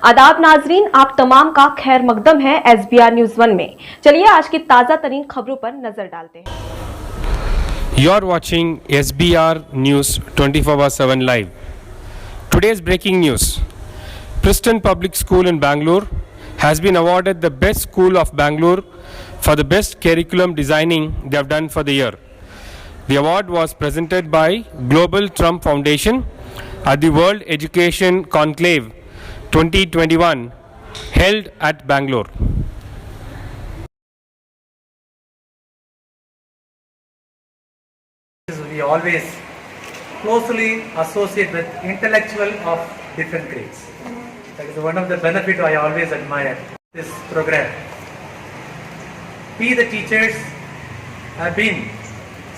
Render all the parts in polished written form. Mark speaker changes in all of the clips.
Speaker 1: आदाब नाजरीन, आप तमाम का खैर मकदम है SBR न्यूज 1 में। चलिए आज की ताज़ा तरीन खबरों पर नजर डालते हैं।
Speaker 2: You are watching SBR News 24/7 live. Today's breaking news. Preston Public School in Bangalore has been awarded the best school of Bangalore for the best curriculum designing they have done for the year. The award was presented by Global Trump Foundation at the World Education Conclave 2021 held at Bangalore.
Speaker 3: We always closely associate with intellectual of different grades. That is one of the benefits I always admire this program. We the teachers have been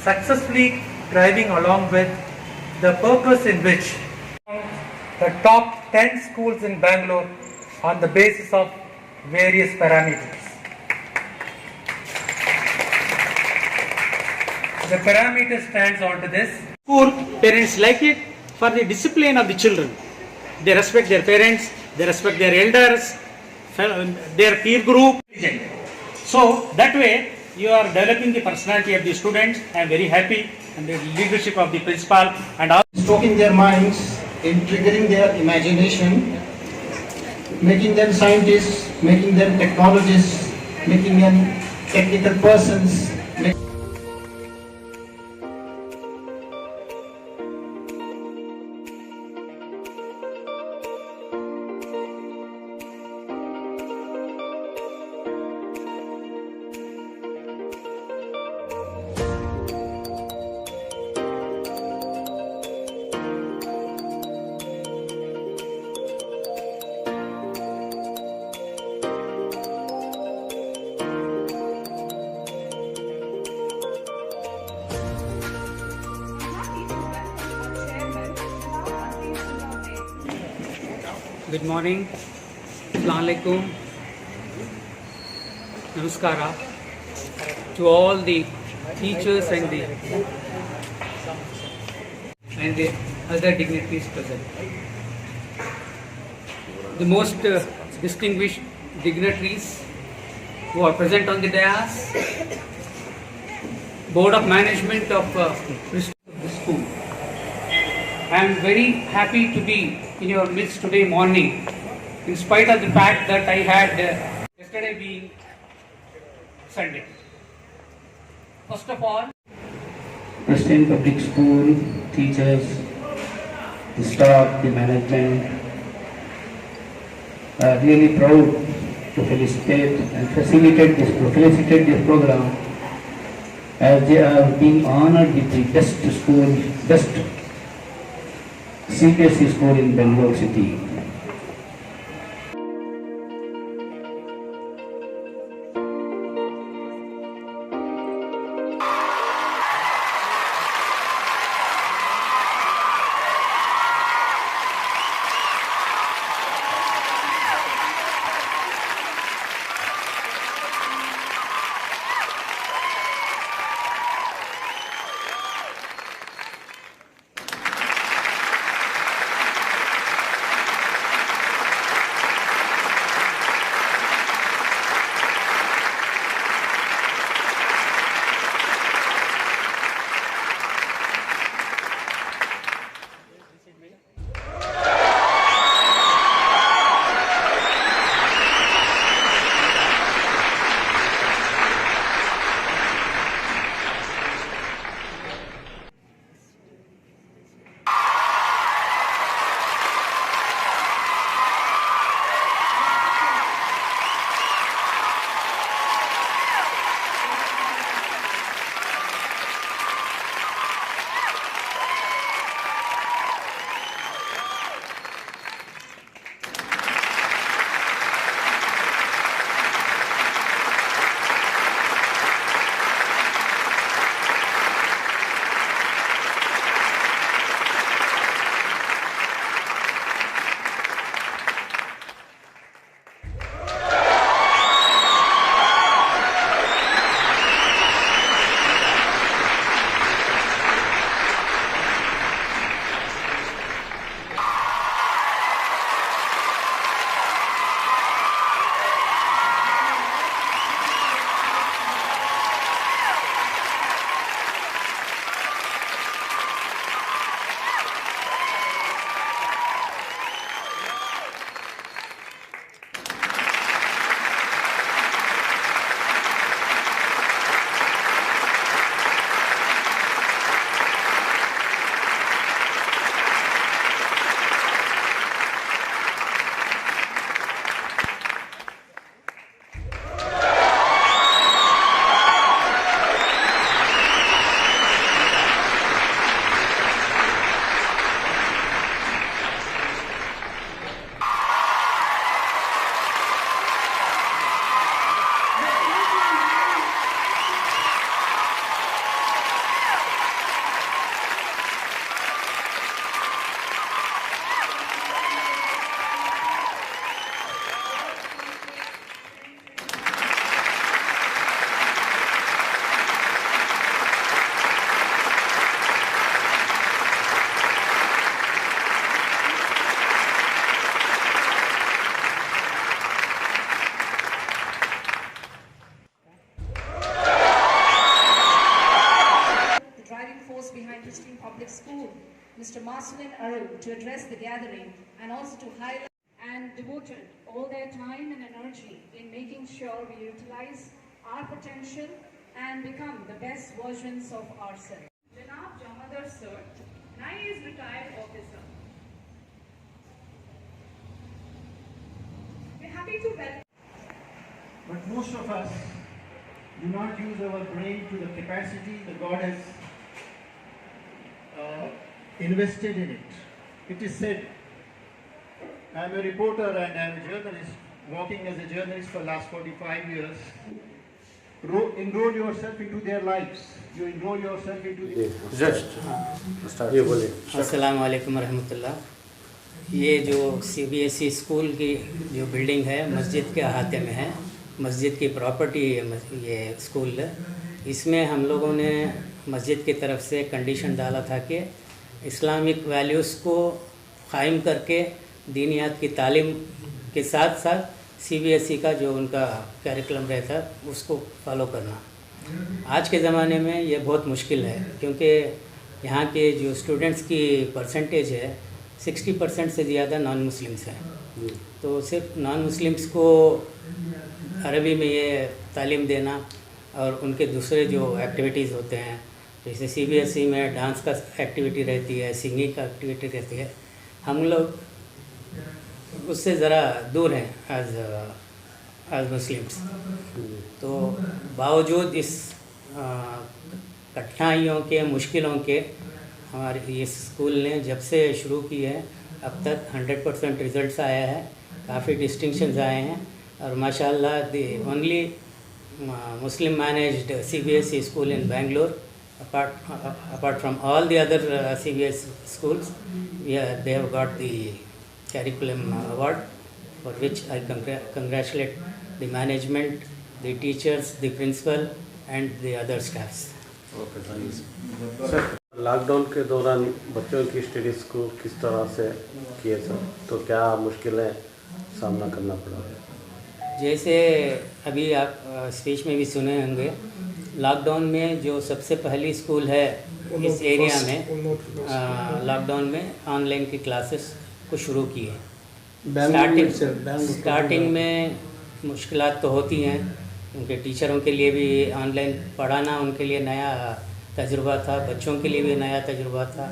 Speaker 3: successfully driving along with the purpose in which the top 10 schools in Bangalore on the basis of various parameters. The parameter stands on to this.
Speaker 4: School parents like it for the discipline of the children. They respect their parents, they respect their elders, their peer group. So that way you are developing the personality of the students. I am very happy and the leadership of the principal and all.
Speaker 5: Stoking their minds, in triggering their imagination, making them scientists, making them technologists, making them technical persons.
Speaker 4: Good morning, Assalamu alaikum, Namaskara to all the teachers and the other dignitaries present. The most distinguished dignitaries who are present on the dais, Board of Management of the school. I am very happy to be in your midst today morning, in spite of the fact that I had yesterday being Sunday. First of all,
Speaker 5: Preston Public School, teachers, the staff, the management are really proud to felicitate and facilitate this program as they are being honored with the best CBSE school in Bangalore city.
Speaker 6: Jocelyn Aru to address the gathering and also to highlight and devoted all their time and energy in making sure we utilize our potential and become the best versions of ourselves. Janab Jamadar Sir, 9 years retired officer. We're happy to welcome.
Speaker 5: But most of us do not use our brain to the capacity that God has invested in it. It is said, I am a reporter and I am a journalist, working as a journalist for the last 45 years. Enroll yourself into their lives. You enroll yourself into the...
Speaker 7: ये बोलिए।
Speaker 8: अस्सलाम वालेकुम रहमतुल्लाह। ये जो CBSE school की जो building है मस्जिद के अहाते में है, मस्जिद की प्रॉपर्टी है ये स्कूल। इसमें हम लोगों ने मस्जिद की तरफ से कंडीशन डाला था कि इस्लामिक वैल्यूज़ को कायम करके दीनियात की तालीम के साथ साथ CBSE का जो उनका करिकुलम रहता है उसको फॉलो करना। आज के ज़माने में ये बहुत मुश्किल है क्योंकि यहाँ के जो स्टूडेंट्स की परसेंटेज है 60% से ज़्यादा नॉन मुस्लिम्स हैं। तो सिर्फ नॉन मुस्लिम्स को अरबी में ये तालीम देना और उनके दूसरे जो एक्टिविटीज़ होते हैं जैसे CBSE में डांस का एक्टिविटी रहती है, सिंगिंग का एक्टिविटी रहती है, हम लोग उससे ज़रा दूर हैं एज मुस्लिम्स। तो बावजूद इस कठिनाइयों के मुश्किलों के हमारे इस स्कूल ने जब से शुरू की है अब तक 100% रिज़ल्ट्स आया है, काफ़ी डिस्टिंक्शंस आए हैं और माशाल्लाह the only Muslim managed CBSE school in Bangalore apart from all the other CBSE schools, they have got the curriculum award, for which I congratulate the management, the teachers, the principal and the other staffs.
Speaker 7: Sir lockdown के दौरान बच्चों की studies को किस तरह से किए sir, तो क्या मुश्किलें सामना करना पड़ा?
Speaker 8: जैसे अभी आप स्पीच में भी सुने होंगे, लॉकडाउन में जो सबसे पहली स्कूल है इस एरिया में लॉकडाउन में ऑनलाइन की क्लासेस को शुरू की है। स्टार्टिंग में मुश्किलात तो होती हैं क्योंकि टीचरों के लिए भी ऑनलाइन पढ़ाना उनके लिए नया तजुर्बा था, बच्चों के लिए भी नया तजुर्बा था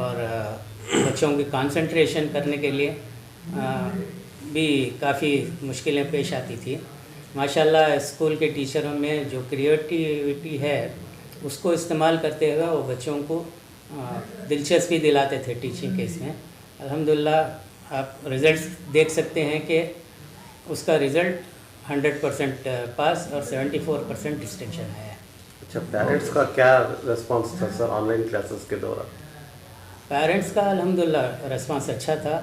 Speaker 8: और बच्चों की कंसंट्रेशन करने के लिए भी काफ़ी मुश्किलें पेश आती थी। माशाल्लाह स्कूल के टीचरों में जो क्रिएटिविटी है उसको इस्तेमाल करते हुए वो बच्चों को दिलचस्पी दिलाते थे टीचिंग के इसमें। अल्हम्दुलिल्लाह आप रिज़ल्ट्स देख सकते हैं कि उसका रिज़ल्ट 100% पास और 74% डिस्टिंक्शन आया है।
Speaker 7: अच्छा, पेरेंट्स का क्या रिस्पांस था सर ऑनलाइन क्लासेस के दौरान?
Speaker 8: पेरेंट्स का अल्हम्दुलिल्लाह रिस्पांस अच्छा था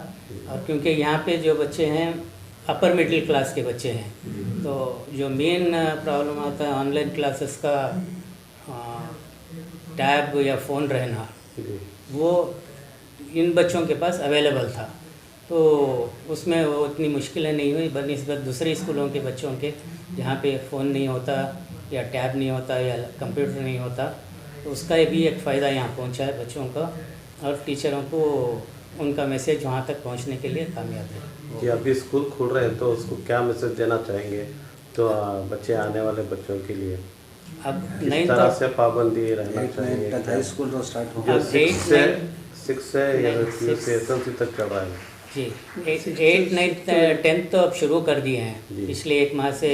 Speaker 8: और क्योंकि यहाँ पे जो बच्चे हैं अपर मिडिल क्लास के बच्चे हैं, तो जो मेन प्रॉब्लम आता है ऑनलाइन क्लासेस का टैब या फ़ोन रहना, वो इन बच्चों के पास अवेलेबल था, तो उसमें वो इतनी मुश्किलें नहीं हुई बनिस्बत दूसरे स्कूलों के बच्चों के जहाँ पे फ़ोन नहीं होता या टैब नहीं होता या कंप्यूटर नहीं होता। तो उसका भी एक फ़ायदा यहाँ पहुँचा है बच्चों का और टीचरों को उनका मैसेज वहाँ तक पहुँचने के लिए कामयाब है।
Speaker 7: जी, अभी स्कूल खुल रहे हैं तो उसको क्या मैसेज देना चाहेंगे तो बच्चे आने वाले बच्चों के लिए
Speaker 8: अब
Speaker 7: किस तरह से पाबंदी रहना चाहिए?
Speaker 9: स्कूल तो स्टार्ट हो
Speaker 7: जो 6 से SSLC तक चल रहा है
Speaker 8: जी, 8, 9, 10 तो अब शुरू कर दिए हैं पिछले एक माह से,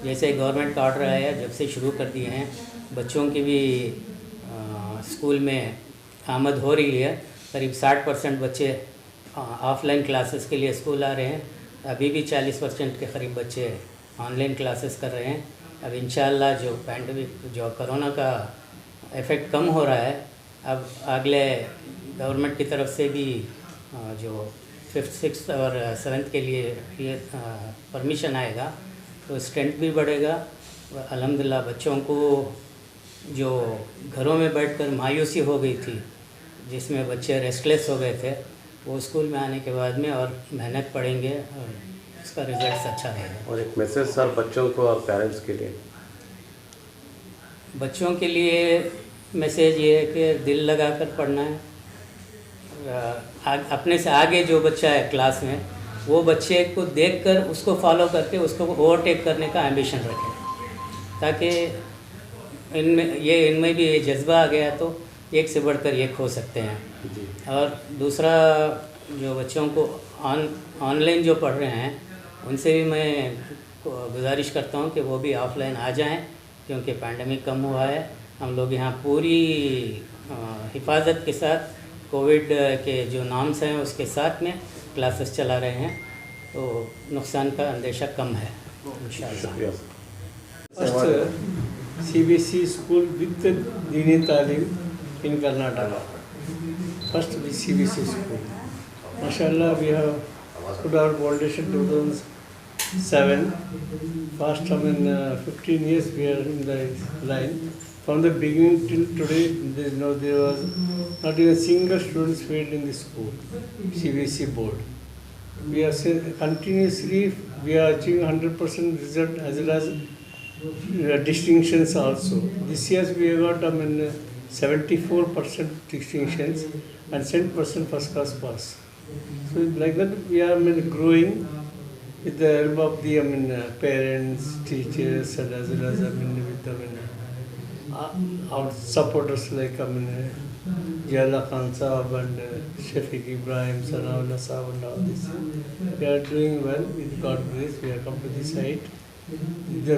Speaker 8: जैसे गवर्नमेंट का ऑर्डर आया जब से शुरू कर दिए हैं। बच्चों की भी स्कूल में आमद हो रही है, करीब 60% बच्चे ऑफलाइन क्लासेस के लिए स्कूल आ रहे हैं, अभी भी 40% के करीब बच्चे ऑनलाइन क्लासेस कर रहे हैं। अब इंशाअल्लाह जो पैंडमिक जो कोरोना का इफ़ेक्ट कम हो रहा है, अब अगले गवर्नमेंट की तरफ से भी जो 5th, 6th और 7th के लिए ये परमिशन आएगा तो स्ट्रेंथ भी बढ़ेगा। अल्हम्दुलिल्लाह बच्चों को जो घरों में बैठकर मायूसी हो गई थी, जिसमें बच्चे रेस्टलेस हो गए थे, वो स्कूल में आने के बाद में और मेहनत पढ़ेंगे और उसका रिजल्ट अच्छा रहेगा।
Speaker 7: और एक मैसेज सर बच्चों को और पेरेंट्स के लिए?
Speaker 8: बच्चों के लिए मैसेज ये है कि दिल लगाकर पढ़ना है, अपने से आगे जो बच्चा है क्लास में, वो बच्चे को देखकर उसको फॉलो करके उसको ओवरटेक करने का एम्बिशन रखें, ताकि इनमें भी ये जज्बा आ गया तो एक से बढ़कर एक हो सकते हैं। और दूसरा, जो बच्चों को ऑनलाइन जो पढ़ रहे हैं उनसे भी मैं गुजारिश करता हूं कि वो भी ऑफलाइन आ जाएं, क्योंकि पैंडमिक कम हुआ है। हम लोग यहाँ पूरी हिफाजत के साथ कोविड के जो नॉर्म्स हैं उसके साथ में क्लासेस चला रहे हैं, तो नुकसान का अंदेशा कम है इंशाअल्लाह।
Speaker 9: First CBSE school with Dini Talim in Karnataka. First CBSE school. MashaAllah, we have put our foundation 2007. First, 15 years we are in the line. From the beginning till today, there was not even a single student failed in the school, CBSE board. We are continuously, we are achieving 100% result as well as distinctions also. This year we have got 74% distinctions and 100% first class pass. So like that we are growing with the help of the parents, teachers, and as well as with our supporters like Jala Khan Saab and Shafiq Ibrahim, Sanawala Saab and all this. We are doing well with God's grace. We have come to this height. The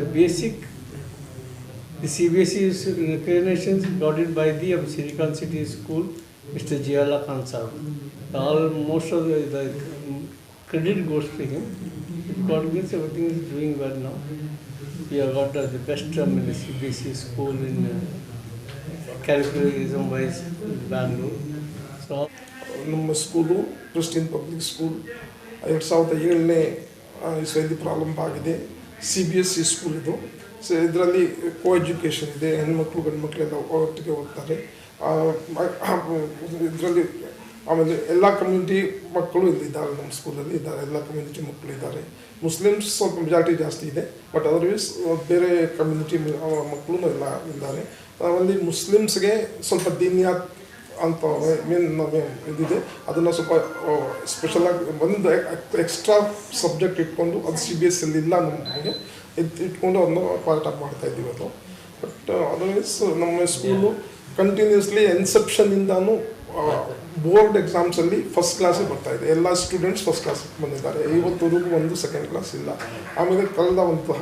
Speaker 9: CBSE recognitions got it by the Silicon City School, Mr. Jiala Khan Sahab. Most of the credit goes to him. With God's grace, everything is doing well now. We have got the best CBSE school in curriculum wise in Bangalore. So,
Speaker 10: ನಮ್ಮ school Christian public school 2007ನೇ ಇಸ್ವಿಯಲ್ಲಿ ಪ್ರಾರಂಭ ಆಗಿದೆ. CBSE school ಇದು. So ಇದರಲ್ಲಿ co education ಇದೆ, ಹೆಣ್ಮಕ್ಳು ಗಂಡ್ಮಕ್ಳೆಲ್ಲ ಒಟ್ಟಿಗೆ ಓದ್ತಾರೆ. ಇದರಲ್ಲಿ ಆಮೇಲೆ ಎಲ್ಲ ಕಮ್ಯುನಿಟಿ ಮಕ್ಕಳು ಇಲ್ಲಿದ್ದಾರೆ, ನಮ್ಮ ಸ್ಕೂಲಲ್ಲಿ ಇದ್ದಾರೆ, ಎಲ್ಲ ಕಮ್ಯುನಿಟಿ ಮಕ್ಕಳು ಇದ್ದಾರೆ. ಮುಸ್ಲಿಮ್ಸ್ ಸ್ವಲ್ಪ ಮೆಜಾರಿಟಿ ಜಾಸ್ತಿ ಇದೆ, ಬಟ್ ಅದರ್ವೈಸ್ ಬೇರೆ ಕಮ್ಯುನಿಟಿ ಮಕ್ಕಳು ಎಲ್ಲ ಇದ್ದಾರೆ. ಅಲ್ಲಿ ಮುಸ್ಲಿಮ್ಸ್ಗೆ ಸ್ವಲ್ಪ ದೀನಿಯಾತ್ ಅಂತ ಇದಿದೆ, ಅದನ್ನು ಸ್ವಲ್ಪ ಸ್ಪೆಷಲಾಗಿ ಒಂದು ಎಕ್ಸ್ಟ್ರಾ ಸಬ್ಜೆಕ್ಟ್ ಇಟ್ಕೊಂಡು ಅದು CBSE ಇಲ್ಲ ನಮಗೆ ಇಟ್ಕೊಂಡು ಅದನ್ನು ಪಾರ್ಟ್ ಆಫ್ ಮಾಡ್ತಾಯಿದ್ದೀವಿ ಅದು. ಬಟ್ ಅದರ್ವೈಸ್ ನಮ್ಮ ಸ್ಕೂಲು ಕಂಟಿನ್ಯೂಸ್ಲಿ ಇನ್ಸೆಪ್ಷನಿಂದಾನು ಬೋರ್ಡ್ ಎಕ್ಸಾಮ್ಸಲ್ಲಿ ಫಸ್ಟ್ ಕ್ಲಾಸಿಗೆ ಬರ್ತಾಯಿದೆ. ಎಲ್ಲ ಸ್ಟೂಡೆಂಟ್ಸ್ ಫಸ್ಟ್ ಕ್ಲಾಸಿಗೆ ಬಂದಿದ್ದಾರೆ. ಇವತ್ತವರೆಗೂ ಒಂದು ಸೆಕೆಂಡ್ ಕ್ಲಾಸ್ ಇಲ್ಲ. ಆಮೇಲೆ ಕಳೆದ ಒಂದು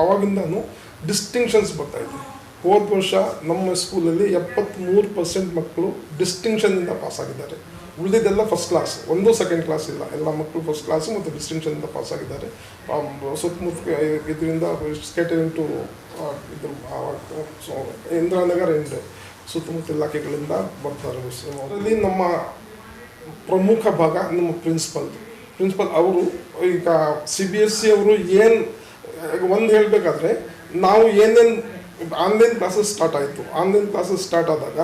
Speaker 10: ಆವಾಗಿಂದನೂ ಡಿಸ್ಟಿಂಕ್ಷನ್ಸ್ ಬರ್ತಾಯಿದೆ. ಹೋದ ವರ್ಷ ನಮ್ಮ ಸ್ಕೂಲಲ್ಲಿ 73% ಮಕ್ಕಳು ಡಿಸ್ಟಿಂಕ್ಷನ್ನಿಂದ ಪಾಸಾಗಿದ್ದಾರೆ. ಉಳಿದಿದ್ದೆಲ್ಲ ಫಸ್ಟ್ ಕ್ಲಾಸ್, ಒಂದು ಸೆಕೆಂಡ್ ಕ್ಲಾಸ್ ಇಲ್ಲ. ಎಲ್ಲ ಮಕ್ಕಳು ಫಸ್ಟ್ ಕ್ಲಾಸು ಮತ್ತು ಡಿಸ್ಟಿಂಕ್ಷನ್ನಿಂದ ಪಾಸಾಗಿದ್ದಾರೆ. ಸುತ್ತಮುತ್ತ ಇದರಿಂದ ಸ್ಕೇಟರಿಂಗ್ ಟು ಇದು ಇಂದಿರಾನಗರ್ ಆ್ಯಂಡ್ ಸುತ್ತಮುತ್ತ ಇಲಾಖೆಗಳಿಂದ ಬರ್ತಾರೆ. ಅದರಲ್ಲಿ ನಮ್ಮ ಪ್ರಮುಖ ಭಾಗ ನಮ್ಮ ಪ್ರಿನ್ಸಿಪಲ್ ಅವರು ಈಗ CBSE ಅವರು ಏನು ಒಂದು ಹೇಳಬೇಕಾದ್ರೆ, ನಾವು ಏನೇನು ಆನ್ಲೈನ್ ಕ್ಲಾಸಸ್ ಸ್ಟಾರ್ಟ್ ಆಯಿತು. ಆನ್ಲೈನ್ ಕ್ಲಾಸಸ್ ಸ್ಟಾರ್ಟ್ ಆದಾಗ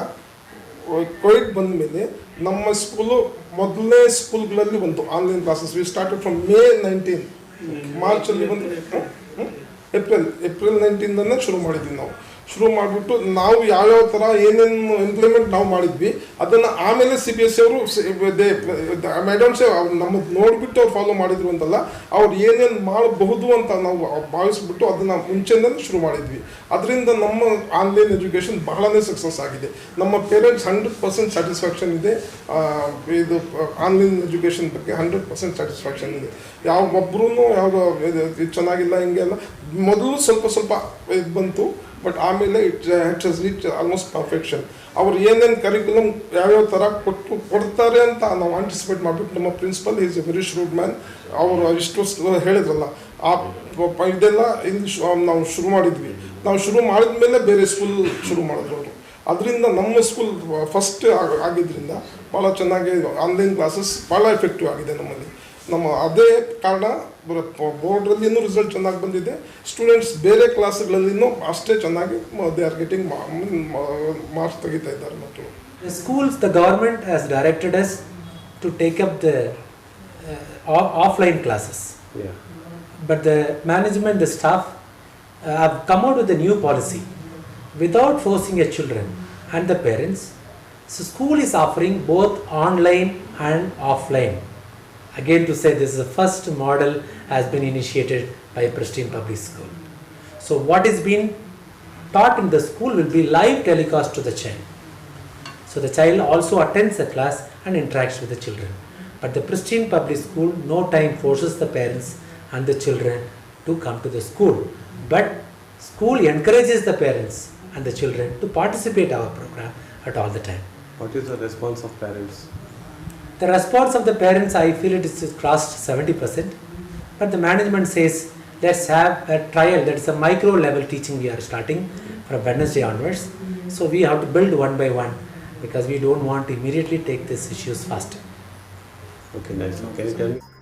Speaker 10: ಕೋವಿಡ್ ಬಂದ ಮೇಲೆ ನಮ್ಮ ಸ್ಕೂಲು ಮೊದಲನೇ ಸ್ಕೂಲ್ಗಳಲ್ಲಿ ಬಂತು online classes. We started from May 19, ಮಾರ್ಚಲ್ಲಿ ಬಂದು ಏಪ್ರಿಲ್ 19 ಶುರು ಮಾಡಿದ್ವಿ. ನಾವು ಶುರು ಮಾಡಿಬಿಟ್ಟು ನಾವು ಯಾವ್ಯಾವ ಥರ ಏನೇನು ಇಂಪ್ಲಿಮೆಂಟ್ ನಾವು ಮಾಡಿದ್ವಿ ಅದನ್ನು ಆಮೇಲೆ CBSE ಅವರು ಮೇಡಮ್ಸೇ ನಮ್ಮದು ನೋಡಿಬಿಟ್ಟು ಅವ್ರು ಫಾಲೋ ಮಾಡಿದ್ರು ಅಂತಲ್ಲ, ಅವ್ರು ಏನೇನು ಮಾಡಬಹುದು ಅಂತ ನಾವು ಭಾವಿಸ್ಬಿಟ್ಟು ಅದನ್ನು ಮುಂಚೆನೇ ಶುರು ಮಾಡಿದ್ವಿ. ಅದರಿಂದ ನಮ್ಮ ಆನ್ಲೈನ್ ಎಜುಕೇಷನ್ ಬಹಳನೇ ಸಕ್ಸಸ್ ಆಗಿದೆ. ನಮ್ಮ ಪೇರೆಂಟ್ಸ್ 100% ಸ್ಯಾಟಿಸ್ಫ್ಯಾಕ್ಷನ್ ಇದೆ. ಇದು ಆನ್ಲೈನ್ ಎಜುಕೇಷನ್ ಬಗ್ಗೆ 100% ಸ್ಯಾಟಿಸ್ಫ್ಯಾಕ್ಷನ್ ಇದೆ. ಯಾವ ಒಬ್ಬರೂ ಯಾವುದೋ ಚೆನ್ನಾಗಿಲ್ಲ ಹಿಂಗೆಲ್ಲ ಮೊದಲು ಸ್ವಲ್ಪ ಇದು ಬಂತು, ಬಟ್ ಆಮೇಲೆ it has reach almost perfection. ಅವ್ರು ಏನೇನು ಕರಿಕ್ಯುಲಮ್ ಯಾವ್ಯಾವ ಥರ ಕೊಡ್ತಾರೆ ಅಂತ ನಾವು ಆಂಟಿಸಿಪೇಟ್ ಮಾಡಿಬಿಟ್ಟು ನಮ್ಮ principal is a very shrewd man. ಅವರು ಇಷ್ಟು ಹೇಳಿದ್ರಲ್ಲ ಇದೆಲ್ಲ ಇಲ್ಲಿ ನಾವು ಶುರು ಮಾಡಿದ್ವಿ. ನಾವು ಶುರು ಮಾಡಿದ ಮೇಲೆ ಬೇರೆ ಸ್ಕೂಲ್ ಶುರು ಮಾಡಿದ್ರು ಅವರು. ಅದರಿಂದ ನಮ್ಮ ಸ್ಕೂಲ್ ಫಸ್ಟ್ ಆಗಿದ್ದರಿಂದ ಭಾಳ ಚೆನ್ನಾಗಿ ಆನ್ಲೈನ್ ಕ್ಲಾಸಸ್ ಭಾಳ ಎಫೆಕ್ಟಿವ್ ಆಗಿದೆ ನಮ್ಮಲ್ಲಿ. ನಮ್ಮ ಅದೇ ಕಾರಣ ಬೋರ್ಡ್ರಲ್ಲಿನೂ ರಿಸಲ್ಟ್ ಚೆನ್ನಾಗಿ ಬಂದಿದೆ. ಸ್ಟೂಡೆಂಟ್ಸ್ ಬೇರೆ ಕ್ಲಾಸ್ಗಳಲ್ಲಿನೂ ಅಷ್ಟೇ ಚೆನ್ನಾಗಿ ದೇ ಆರ್ ಗೆಟಿಂಗ್ ಮಾರ್ಕ್ಸ್ ತೆಗಿತಾ ಇದ್ದಾರೆ ಮಕ್ಕಳು.
Speaker 3: The schools, the government has directed us to take up the offline classes.
Speaker 7: Yeah.
Speaker 3: But the management, the staff have come out with a new policy without forcing the children and the parents. So school is offering both online and offline. Again to say, this is the first model has been initiated by Pristine Public School. So what is being taught in the school will be live telecast to the child. So the child also attends the class and interacts with the children. But the Pristine Public School no time forces the parents and the children to come to the school. But school encourages the parents and the children to participate in our program at all the time.
Speaker 7: What is the response of parents?
Speaker 3: The response of the parents, I feel it is crossed 70%. But the management says, let's have a trial, that is a micro level teaching we are starting from Wednesday onwards. So we have to build one by one because we don't want to immediately take these issues faster.
Speaker 7: Okay, nice. Can you tell me?